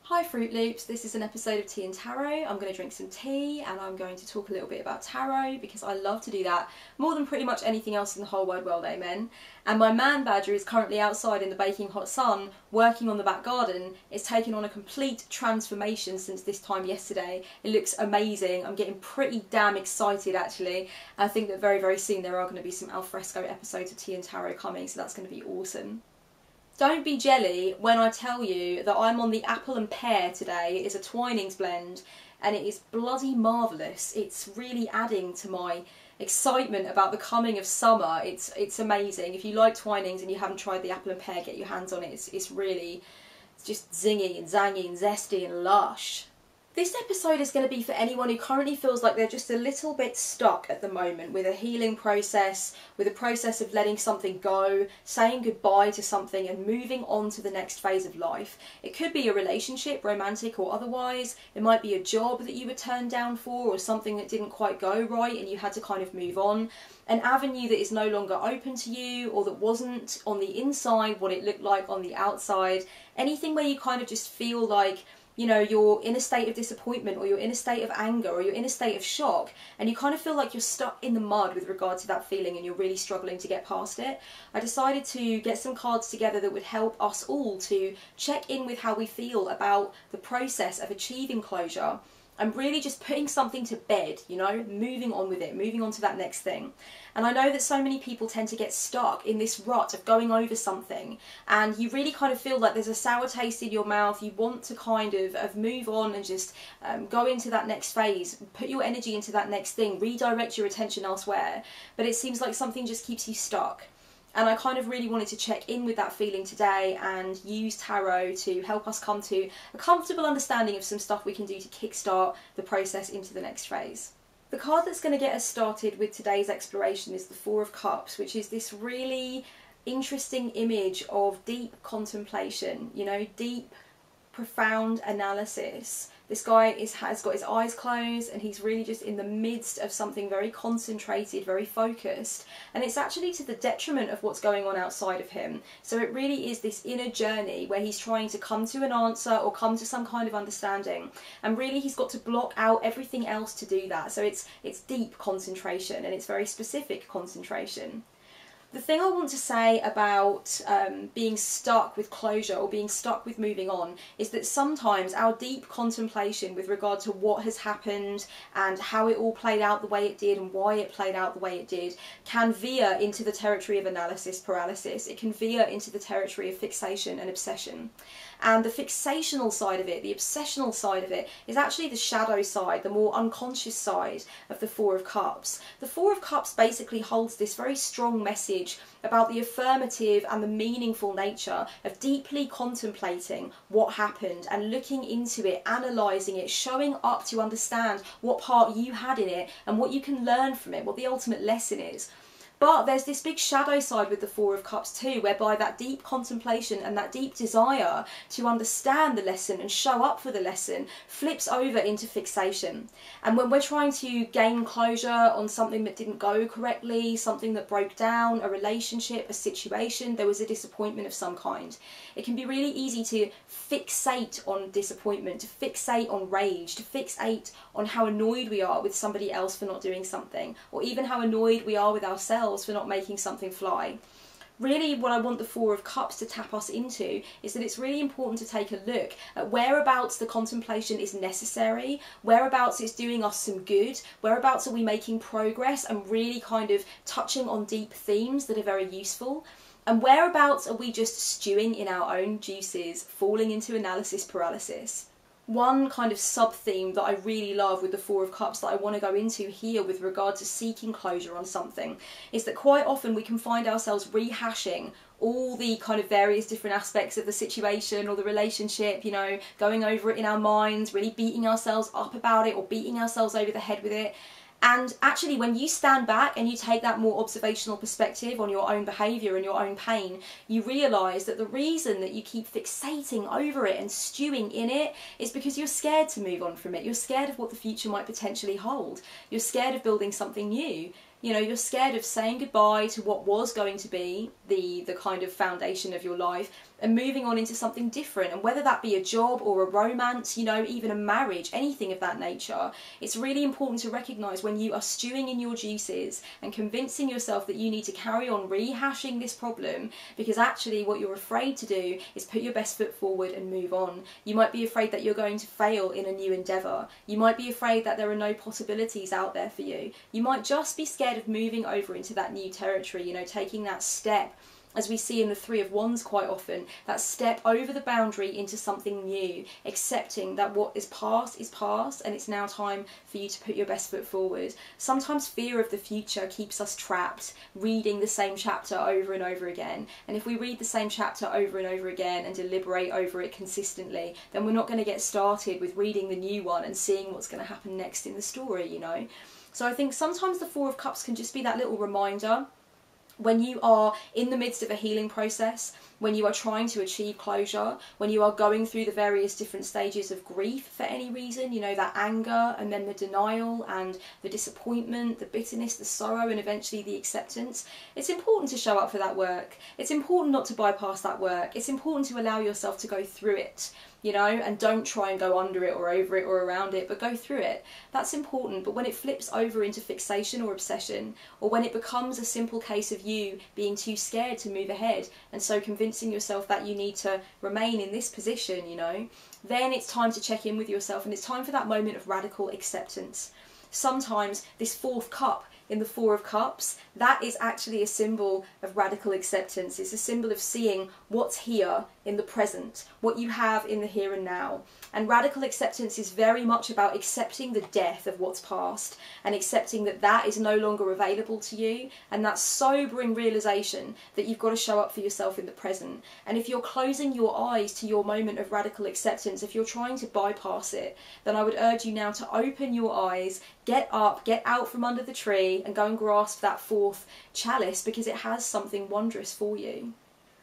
Hi Fruit Loops, this is an episode of Tea and Tarot. I'm going to drink some tea and I'm going to talk a little bit about tarot because I love to do that more than pretty much anything else in the whole wide world, amen. And my man badger is currently outside in the baking hot sun working on the back garden. It's taken on a complete transformation since this time yesterday. It looks amazing. I'm getting pretty damn excited actually. I think that very, very soon there are going to be some alfresco episodes of Tea and Tarot coming, so that's going to be awesome. Don't be jelly when I tell you that I'm on the apple and pear today. It's a Twinings blend and it is bloody marvellous. It's really adding to my excitement about the coming of summer. It's amazing. If you like Twinings and you haven't tried the apple and pear, get your hands on it. It's just zingy and zangy and zesty and lush. This episode is going to be for anyone who currently feels like they're just a little bit stuck at the moment with a healing process, with a process of letting something go, saying goodbye to something and moving on to the next phase of life. It could be a relationship, romantic or otherwise. It might be a job that you were turned down for or something that didn't quite go right and you had to kind of move on. An avenue that is no longer open to you or that wasn't on the inside what it looked like on the outside. Anything where you kind of just feel like, you know, you're in a state of disappointment or you're in a state of anger or you're in a state of shock and you kind of feel like you're stuck in the mud with regard to that feeling and you're really struggling to get past it. I decided to get some cards together that would help us all to check in with how we feel about the process of achieving closure and really just putting something to bed, you know, moving on with it, moving on to that next thing. And I know that so many people tend to get stuck in this rut of going over something and you really kind of feel like there's a sour taste in your mouth. You want to kind of move on and just go into that next phase, put your energy into that next thing, redirect your attention elsewhere, but it seems like something just keeps you stuck. And I kind of really wanted to check in with that feeling today and use tarot to help us come to a comfortable understanding of some stuff we can do to kickstart the process into the next phase. The card that's going to get us started with today's exploration is the Four of Cups, which is this really interesting image of deep contemplation, you know, deep, profound analysis. This guy has got his eyes closed and he's really just in the midst of something very concentrated, very focused, and it's actually to the detriment of what's going on outside of him. So it really is this inner journey where he's trying to come to an answer or come to some kind of understanding, and really he's got to block out everything else to do that. So it's deep concentration and it's very specific concentration. The thing I want to say about being stuck with closure or being stuck with moving on is that sometimes our deep contemplation with regard to what has happened and how it all played out the way it did and why it played out the way it did can veer into the territory of analysis paralysis. It can veer into the territory of fixation and obsession. And the fixational side of it, the obsessional side of it, is actually the shadow side, the more unconscious side of the Four of Cups. The Four of Cups basically holds this very strong message about the affirmative and the meaningful nature of deeply contemplating what happened and looking into it, analysing it, showing up to understand what part you had in it and what you can learn from it, what the ultimate lesson is. But there's this big shadow side with the Four of Cups too, whereby that deep contemplation and that deep desire to understand the lesson and show up for the lesson flips over into fixation. And when we're trying to gain closure on something that didn't go correctly, something that broke down, a relationship, a situation, there was a disappointment of some kind, it can be really easy to fixate on disappointment, to fixate on rage, to fixate on how annoyed we are with somebody else for not doing something, or even how annoyed we are with ourselves for not making something fly. Really what I want the Four of Cups to tap us into is that it's really important to take a look at whereabouts the contemplation is necessary, whereabouts it's doing us some good, whereabouts are we making progress and really kind of touching on deep themes that are very useful, and whereabouts are we just stewing in our own juices, falling into analysis paralysis. One kind of sub-theme that I really love with the Four of Cups that I want to go into here with regard to seeking closure on something is that quite often we can find ourselves rehashing all the kind of various different aspects of the situation or the relationship, you know, going over it in our minds, really beating ourselves up about it or beating ourselves over the head with it. And actually when you stand back and you take that more observational perspective on your own behaviour and your own pain, you realise that the reason that you keep fixating over it and stewing in it is because you're scared to move on from it. You're scared of what the future might potentially hold. You're scared of building something new. You know, you're scared of saying goodbye to what was going to be the kind of foundation of your life and moving on into something different. And whether that be a job or a romance, you know, even a marriage, anything of that nature, it's really important to recognise when you are stewing in your juices and convincing yourself that you need to carry on rehashing this problem, because actually what you're afraid to do is put your best foot forward and move on. You might be afraid that you're going to fail in a new endeavour. You might be afraid that there are no possibilities out there for you. You might just be scared of moving over into that new territory, you know, taking that step, as we see in the Three of Wands quite often, that step over the boundary into something new, accepting that what is past and it's now time for you to put your best foot forward. Sometimes fear of the future keeps us trapped, reading the same chapter over and over again. And if we read the same chapter over and over again and deliberate over it consistently, then we're not going to get started with reading the new one and seeing what's going to happen next in the story, you know. So I think sometimes the Four of Cups can just be that little reminder when you are in the midst of a healing process, when you are trying to achieve closure, when you are going through the various different stages of grief for any reason, you know, that anger and then the denial and the disappointment, the bitterness, the sorrow, and eventually the acceptance. It's important to show up for that work. It's important not to bypass that work. It's important to allow yourself to go through it, you know, and don't try and go under it or over it or around it, but go through it. That's important. But when it flips over into fixation or obsession, or when it becomes a simple case of you being too scared to move ahead and so convincing yourself that you need to remain in this position, you know, then it's time to check in with yourself, and it's time for that moment of radical acceptance. Sometimes this fourth cup in the Four of Cups, that is actually a symbol of radical acceptance. It's a symbol of seeing what's here in the present, what you have in the here and now. And radical acceptance is very much about accepting the death of what's past and accepting that that is no longer available to you, and that sobering realisation that you've got to show up for yourself in the present. And if you're closing your eyes to your moment of radical acceptance, if you're trying to bypass it, then I would urge you now to open your eyes, get up, get out from under the tree and go and grasp that fourth chalice, because it has something wondrous for you.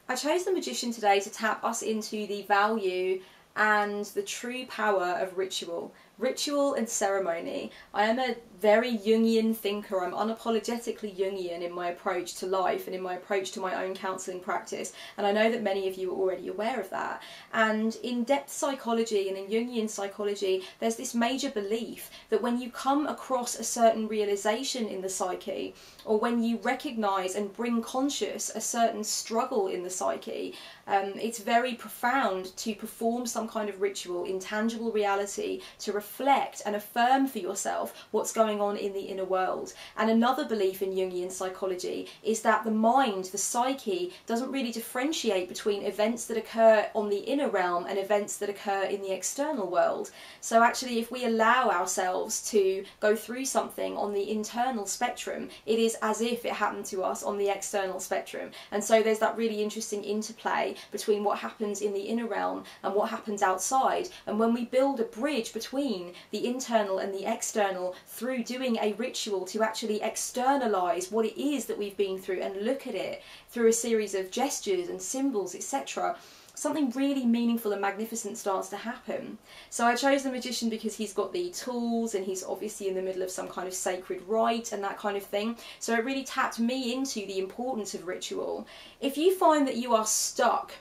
I chose the Magician today to tap us into the value and the true power of ritual. Ritual and ceremony. I am a very Jungian thinker. I'm unapologetically Jungian in my approach to life and in my approach to my own counselling practice, and I know that many of you are already aware of that. And in depth psychology and in Jungian psychology, there's this major belief that when you come across a certain realisation in the psyche, or when you recognise and bring conscious a certain struggle in the psyche, it's very profound to perform some kind of ritual in tangible reality to reflect and affirm for yourself what's going on in the inner world. And another belief in Jungian psychology is that the mind, the psyche, doesn't really differentiate between events that occur on the inner realm and events that occur in the external world. So actually, if we allow ourselves to go through something on the internal spectrum, it is as if it happened to us on the external spectrum. And so there's that really interesting interplay between what happens in the inner realm and what happens outside. And when we build a bridge between the internal and the external through doing a ritual to actually externalize what it is that we've been through and look at it through a series of gestures and symbols, etc., something really meaningful and magnificent starts to happen. So I chose the Magician because he's got the tools and he's obviously in the middle of some kind of sacred rite and that kind of thing. So it really tapped me into the importance of ritual. If you find that you are stuck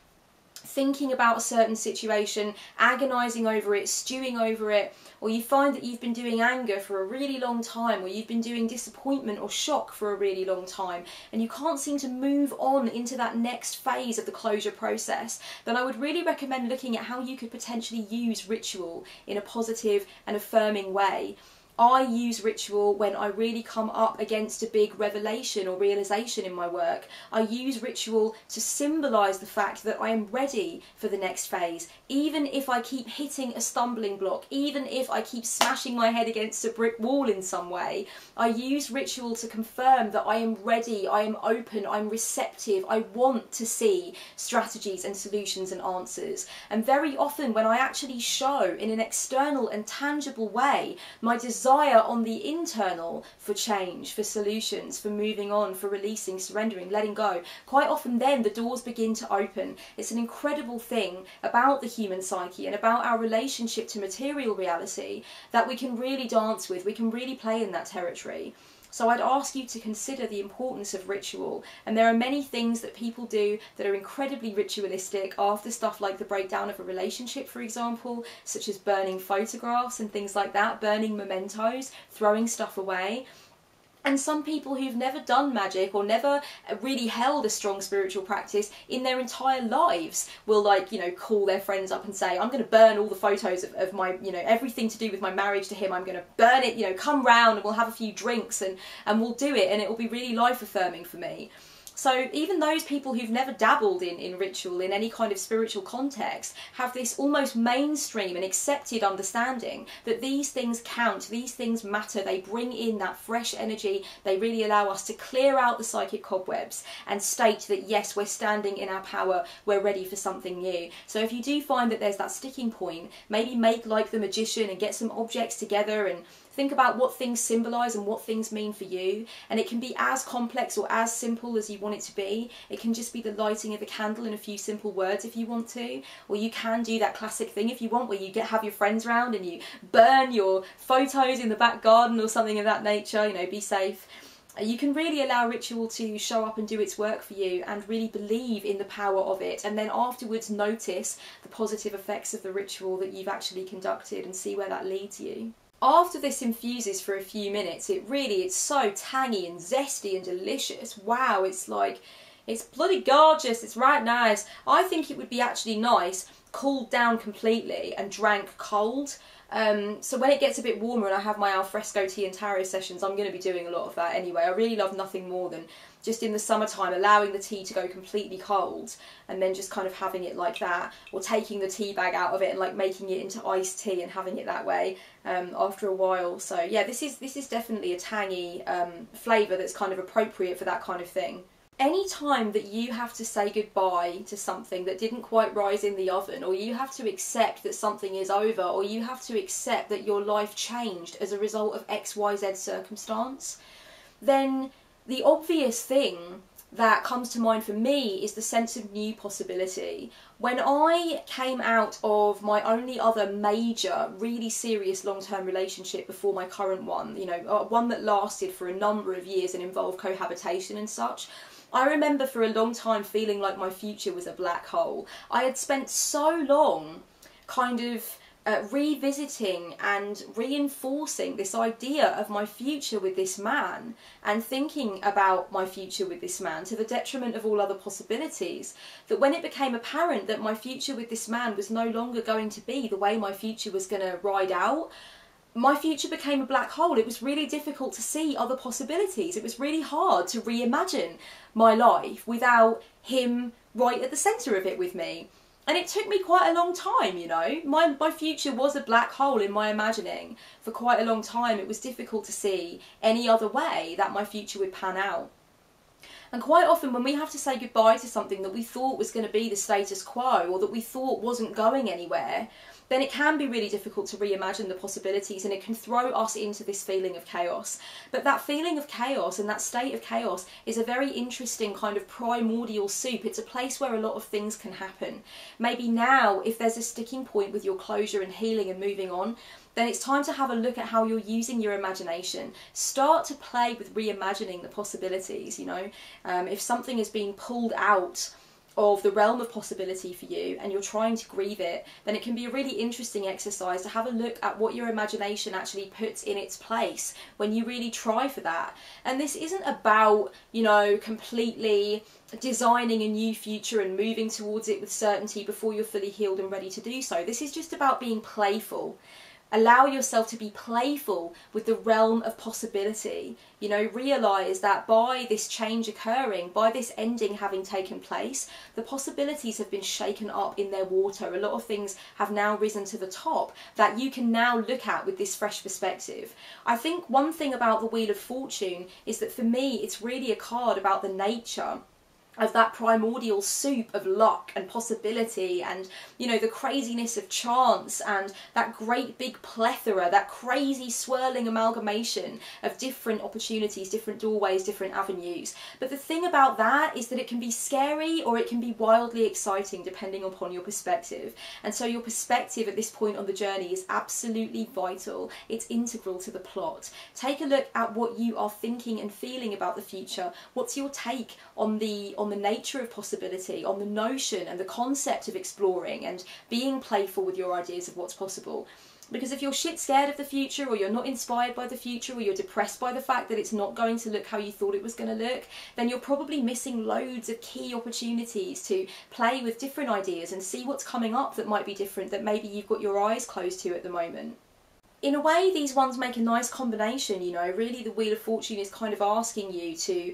thinking about a certain situation, agonising over it, stewing over it, or you find that you've been doing anger for a really long time, or you've been doing disappointment or shock for a really long time, and you can't seem to move on into that next phase of the closure process, then I would really recommend looking at how you could potentially use ritual in a positive and affirming way. I use ritual when I really come up against a big revelation or realisation in my work. I use ritual to symbolise the fact that I am ready for the next phase, even if I keep hitting a stumbling block, even if I keep smashing my head against a brick wall in some way. I use ritual to confirm that I am ready, I am open, I'm receptive, I want to see strategies and solutions and answers. And very often when I actually show in an external and tangible way my desire on the internal for change, for solutions, for moving on, for releasing, surrendering, letting go, quite often then the doors begin to open. It's an incredible thing about the human psyche and about our relationship to material reality that we can really dance with, we can really play in that territory. So I'd ask you to consider the importance of ritual. And there are many things that people do that are incredibly ritualistic after stuff like the breakdown of a relationship, for example, such as burning photographs and things like that, burning mementos, throwing stuff away. And some people who've never done magic or never really held a strong spiritual practice in their entire lives will, like, you know, call their friends up and say, I'm going to burn all the photos of my, you know, everything to do with my marriage to him. I'm going to burn it, you know, come round and we'll have a few drinks and we'll do it and it will be really life affirming for me. So even those people who've never dabbled in ritual in any kind of spiritual context have this almost mainstream and accepted understanding that these things count, these things matter, they bring in that fresh energy, they really allow us to clear out the psychic cobwebs and state that yes, we're standing in our power, we're ready for something new. So if you do find that there's that sticking point, maybe make like the magician and get some objects together and think about what things symbolise and what things mean for you. And it can be as complex or as simple as you want it to be. It can just be the lighting of a candle and a few simple words if you want to. Or you can do that classic thing if you want, where you have your friends round and you burn your photos in the back garden or something of that nature, you know, be safe. You can really allow ritual to show up and do its work for you and really believe in the power of it, and then afterwards notice the positive effects of the ritual that you've actually conducted and see where that leads you. After this infuses for a few minutes, it's so tangy and zesty and delicious. Wow, it's bloody gorgeous, it's right nice. I think it would be actually nice cooled down completely and drank cold. So when it gets a bit warmer and I have my alfresco tea and tarot sessions, I'm going to be doing a lot of that anyway. I really love nothing more than just in the summertime allowing the tea to go completely cold and then just kind of having it like that, or taking the tea bag out of it and like making it into iced tea and having it that way after a while. So yeah, this is definitely a tangy flavour that's kind of appropriate for that kind of thing. Any time that you have to say goodbye to something that didn't quite rise in the oven, or you have to accept that something is over, or you have to accept that your life changed as a result of XYZ circumstance, then the obvious thing that comes to mind for me is the sense of new possibility. When I came out of my only other major, really serious long-term relationship before my current one, you know, one that lasted for a number of years and involved cohabitation and such, I remember for a long time feeling like my future was a black hole. I had spent so long kind of revisiting and reinforcing this idea of my future with this man and thinking about my future with this man to the detriment of all other possibilities, that when it became apparent that my future with this man was no longer going to be the way my future was going to ride out, my future became a black hole. It was really difficult to see other possibilities. It was really hard to reimagine my life without him right at the centre of it with me. And it took me quite a long time, you know. My future was a black hole in my imagining. For quite a long time it was difficult to see any other way that my future would pan out. And quite often when we have to say goodbye to something that we thought was going to be the status quo, or that we thought wasn't going anywhere, then it can be really difficult to reimagine the possibilities, and it can throw us into this feeling of chaos. But that feeling of chaos and that state of chaos is a very interesting kind of primordial soup. It's a place where a lot of things can happen. Maybe now, if there's a sticking point with your closure and healing and moving on, then it's time to have a look at how you're using your imagination. Start to play with reimagining the possibilities, you know. If something is being pulled out of the realm of possibility for you and you're trying to grieve it, then it can be a really interesting exercise to have a look at what your imagination actually puts in its place when you really try for that. And this isn't about, you know, completely designing a new future and moving towards it with certainty before you're fully healed and ready to do so. This is just about being playful. Allow yourself to be playful with the realm of possibility. You know, realise that by this change occurring, by this ending having taken place, the possibilities have been shaken up in their water. A lot of things have now risen to the top that you can now look at with this fresh perspective. I think one thing about the Wheel of Fortune is that for me, it's really a card about the nature of that primordial soup of luck and possibility and, you know, the craziness of chance and that great big plethora, that crazy swirling amalgamation of different opportunities, different doorways, different avenues. But the thing about that is that it can be scary or it can be wildly exciting depending upon your perspective. And so your perspective at this point on the journey is absolutely vital. It's integral to the plot. Take a look at what you are thinking and feeling about the future. What's your take on the nature of possibility, on the notion and the concept of exploring and being playful with your ideas of what's possible? Because if you're shit scared of the future, or you're not inspired by the future, or you're depressed by the fact that it's not going to look how you thought it was going to look, then you're probably missing loads of key opportunities to play with different ideas and see what's coming up that might be different, that maybe you've got your eyes closed to at the moment. In a way, these ones make a nice combination, you know. Really, the Wheel of Fortune is kind of asking you to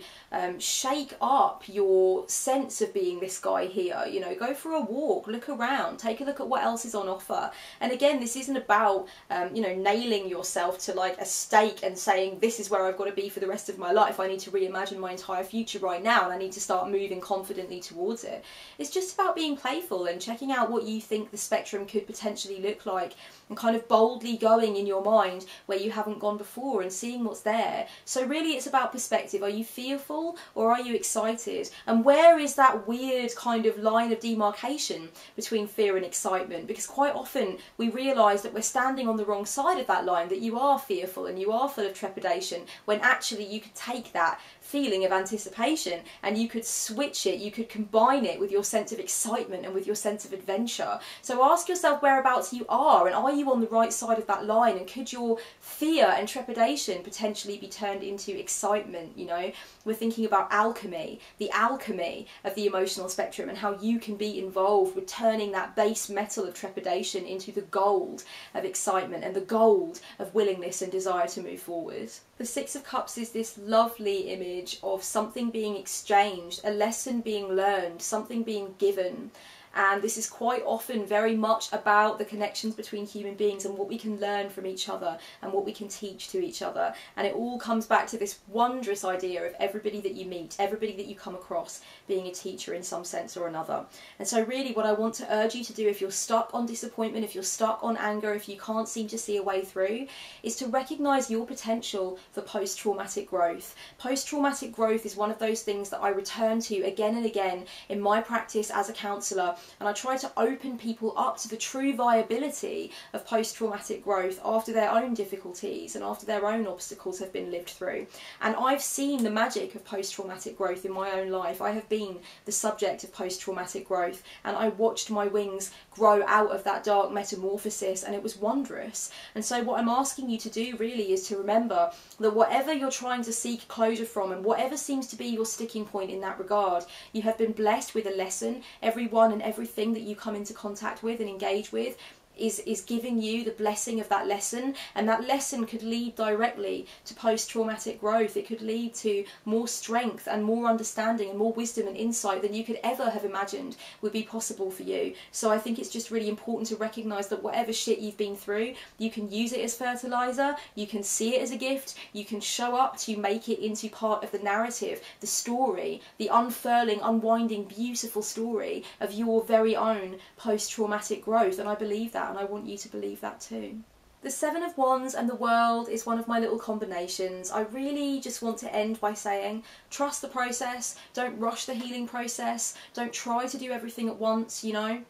shake up your sense of being this guy here, you know. Go for a walk, look around, take a look at what else is on offer. And again, this isn't about, you know, nailing yourself to like a stake and saying, this is where I've got to be for the rest of my life. I need to reimagine my entire future right now and I need to start moving confidently towards it. It's just about being playful and checking out what you think the spectrum could potentially look like and kind of boldly going in your mind where you haven't gone before and seeing what's there. So really it's about perspective. Are you fearful or are you excited? And where is that weird kind of line of demarcation between fear and excitement? Because quite often we realise that we're standing on the wrong side of that line, that you are fearful and you are full of trepidation, when actually you could take that feeling of anticipation and you could switch it, you could combine it with your sense of excitement and with your sense of adventure. So ask yourself whereabouts you are, and are you on the right side of that line, and could your fear and trepidation potentially be turned into excitement? You know, we're thinking about alchemy, the alchemy of the emotional spectrum, and how you can be involved with turning that base metal of trepidation into the gold of excitement and the gold of willingness and desire to move forward. The Six of Cups is this lovely image of something being exchanged, a lesson being learned, something being given. And this is quite often very much about the connections between human beings and what we can learn from each other and what we can teach to each other. And it all comes back to this wondrous idea of everybody that you meet, everybody that you come across being a teacher in some sense or another. And so really what I want to urge you to do, if you're stuck on disappointment, if you're stuck on anger, if you can't seem to see a way through, is to recognise your potential for post-traumatic growth. Post-traumatic growth is one of those things that I return to again and again in my practice as a counsellor. And I try to open people up to the true viability of post-traumatic growth after their own difficulties and after their own obstacles have been lived through. And I've seen the magic of post-traumatic growth in my own life. I have been the subject of post-traumatic growth, and I watched my wings grow out of that dark metamorphosis, and it was wondrous. And so what I'm asking you to do really is to remember that whatever you're trying to seek closure from, and whatever seems to be your sticking point in that regard, you have been blessed with a lesson. Everyone and everything that you come into contact with and engage with is giving you the blessing of that lesson, and that lesson could lead directly to post-traumatic growth. It could lead to more strength and more understanding and more wisdom and insight than you could ever have imagined would be possible for you. So I think it's just really important to recognise that whatever shit you've been through, you can use it as fertiliser, you can see it as a gift, you can show up to make it into part of the narrative, the story, the unfurling, unwinding, beautiful story of your very own post-traumatic growth. And I believe that, and I want you to believe that too. The Seven of Wands and the World is one of my little combinations. I really just want to end by saying, trust the process, don't rush the healing process, don't try to do everything at once, you know.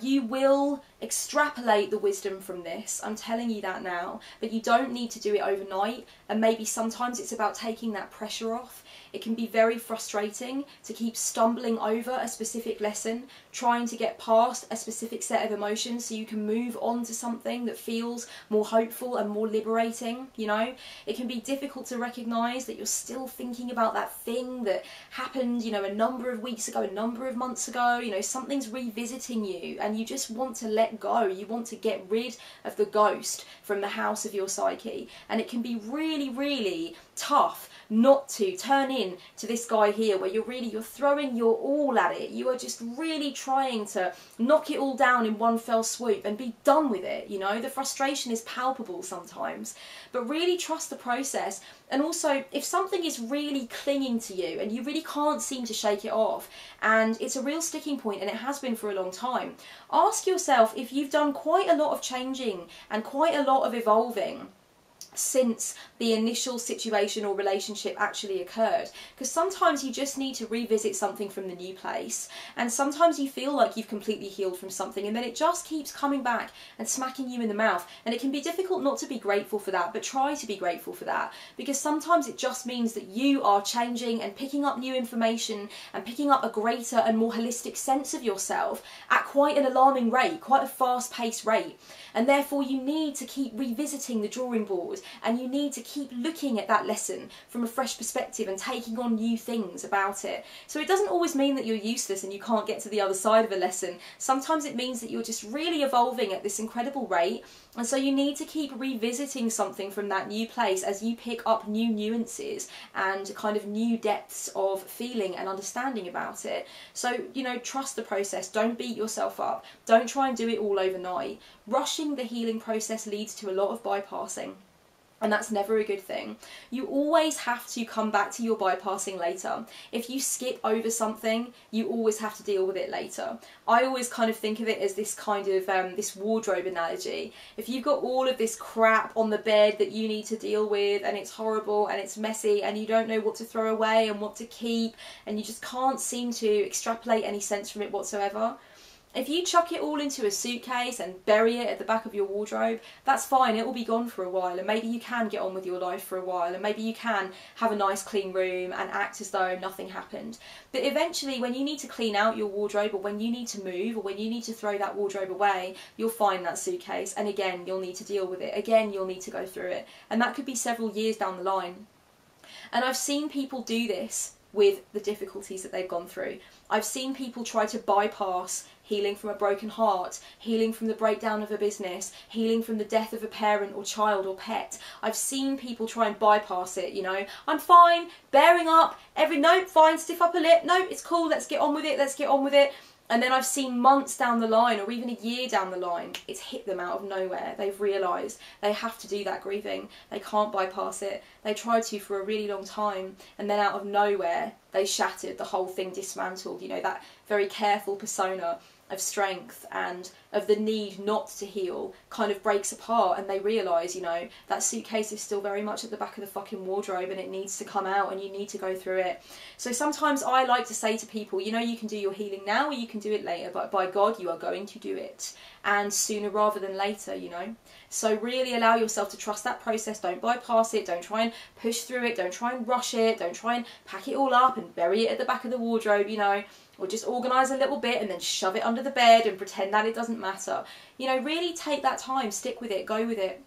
You will extrapolate the wisdom from this, I'm telling you that now, but you don't need to do it overnight, and maybe sometimes it's about taking that pressure off. It can be very frustrating to keep stumbling over a specific lesson, trying to get past a specific set of emotions so you can move on to something that feels more hopeful and more liberating, you know. It can be difficult to recognise that you're still thinking about that thing that happened, you know, a number of weeks ago, a number of months ago, you know, something's revisiting you and you just want to let go, you want to get rid of the ghost from the house of your psyche. And it can be really, really tough not to turn in to this guy here where you're throwing your all at it. You are just really trying to knock it all down in one fell swoop and be done with it, you know. The frustration is palpable sometimes, but really trust the process. And also, if something is really clinging to you and you really can't seem to shake it off, and it's a real sticking point and it has been for a long time, ask yourself if you've done quite a lot of changing and quite a lot of evolving since the initial situation or relationship actually occurred. Because sometimes you just need to revisit something from the new place, and sometimes you feel like you've completely healed from something and then it just keeps coming back and smacking you in the mouth, and it can be difficult not to be grateful for that, but try to be grateful for that, because sometimes it just means that you are changing and picking up new information and picking up a greater and more holistic sense of yourself at quite an alarming rate, quite a fast-paced rate, and therefore you need to keep revisiting the drawing board, and you need to keep looking at that lesson from a fresh perspective and taking on new things about it. So it doesn't always mean that you're useless and you can't get to the other side of a lesson. Sometimes it means that you're just really evolving at this incredible rate, and so you need to keep revisiting something from that new place as you pick up new nuances and kind of new depths of feeling and understanding about it. So, you know, trust the process. Don't beat yourself up. Don't try and do it all overnight. Rushing the healing process leads to a lot of bypassing, and that's never a good thing. You always have to come back to your bypassing later. If you skip over something, you always have to deal with it later. I always kind of think of it as this kind of, this wardrobe analogy. If you've got all of this crap on the bed that you need to deal with, and it's horrible and it's messy and you don't know what to throw away and what to keep, and you just can't seem to extrapolate any sense from it whatsoever, if you chuck it all into a suitcase and bury it at the back of your wardrobe, that's fine, it will be gone for a while, and maybe you can get on with your life for a while, and maybe you can have a nice clean room and act as though nothing happened. But eventually, when you need to clean out your wardrobe, or when you need to move, or when you need to throw that wardrobe away, you'll find that suitcase, and again, you'll need to deal with it. Again, you'll need to go through it, and that could be several years down the line. And I've seen people do this with the difficulties that they've gone through. I've seen people try to bypass healing from a broken heart, healing from the breakdown of a business, healing from the death of a parent or child or pet. I've seen people try and bypass it, you know. I'm fine, bearing up, no, fine, stiff upper lip, no, it's cool, let's get on with it, let's get on with it. And then I've seen months down the line, or even a year down the line, it's hit them out of nowhere. They've realised they have to do that grieving. They can't bypass it. They tried to for a really long time, and then out of nowhere, they shattered, the whole thing dismantled. You know, that very careful persona of strength and of the need not to heal kind of breaks apart, and they realise, you know, that suitcase is still very much at the back of the fucking wardrobe and it needs to come out and you need to go through it. So sometimes I like to say to people, you know, you can do your healing now or you can do it later, but by God, you are going to do it, and sooner rather than later, you know. So really allow yourself to trust that process. Don't bypass it. Don't try and push through it. Don't try and rush it. Don't try and pack it all up and bury it at the back of the wardrobe, you know, or just organise a little bit and then shove it under the bed and pretend that it doesn't matter. You know, really take that time, stick with it, go with it,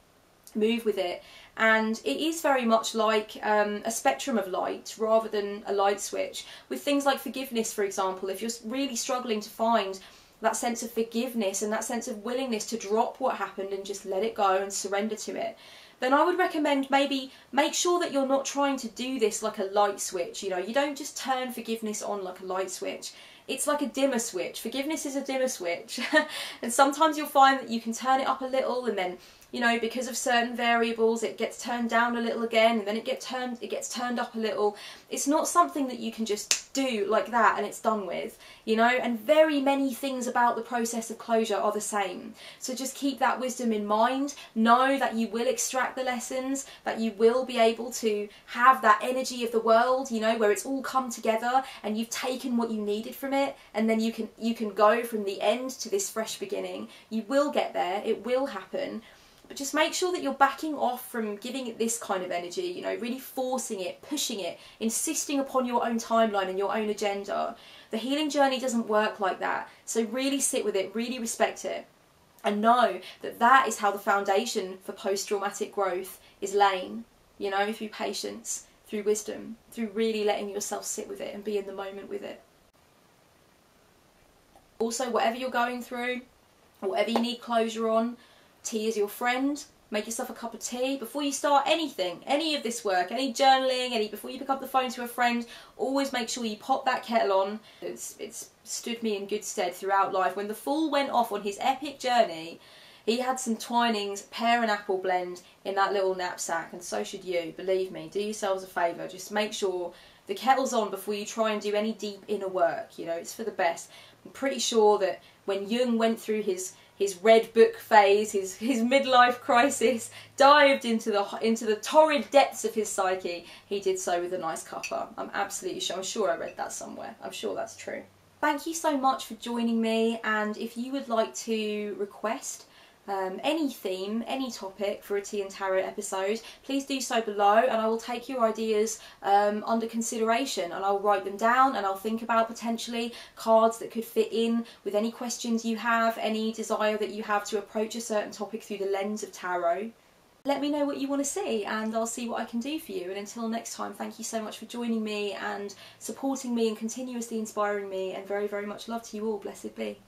move with it. And it is very much like a spectrum of light rather than a light switch. With things like forgiveness, for example, if you're really struggling to find that sense of forgiveness and that sense of willingness to drop what happened and just let it go and surrender to it, then I would recommend maybe make sure that you're not trying to do this like a light switch. You know, you don't just turn forgiveness on like a light switch. It's like a dimmer switch. Forgiveness is a dimmer switch. And sometimes you'll find that you can turn it up a little, and then, you know, because of certain variables, it gets turned down a little again, and then it gets turned up a little. It's not something that you can just do like that and it's done with, you know, and very many things about the process of closure are the same. So just keep that wisdom in mind. Know that you will extract the lessons, that you will be able to have that energy of the world, you know, where it's all come together and you've taken what you needed from it, and then you can go from the end to this fresh beginning. You will get there, it will happen. But just make sure that you're backing off from giving it this kind of energy, you know, really forcing it, pushing it, insisting upon your own timeline and your own agenda. The healing journey doesn't work like that. So really sit with it, really respect it, and know that that is how the foundation for post-traumatic growth is laying, you know, through patience, through wisdom, through really letting yourself sit with it and be in the moment with it. Also, whatever you're going through, whatever you need closure on, tea is your friend. make yourself a cup of tea. Before you start anything, any of this work, any journaling, before you pick up the phone to a friend, always make sure you pop that kettle on. It's stood me in good stead throughout life. When the fool went off on his epic journey, he had some Twinings pear and apple blend in that little knapsack, and so should you. Believe me, do yourselves a favour. Just make sure the kettle's on before you try and do any deep inner work. You know, it's for the best. I'm pretty sure that when Jung went through his red book phase, his midlife crisis, dived into the torrid depths of his psyche, he did so with a nice cuppa. I'm absolutely sure. I'm sure I read that somewhere. I'm sure that's true. Thank you so much for joining me, and if you would like to request any theme, any topic for a Tea and Tarot episode, please do so below, and I will take your ideas under consideration, and I'll write them down, and I'll think about potentially cards that could fit in with any questions you have, any desire that you have to approach a certain topic through the lens of tarot. Let me know what you want to see, and I'll see what I can do for you. And until next time, thank you so much for joining me and supporting me and continuously inspiring me, and very, very much love to you all. Blessed be.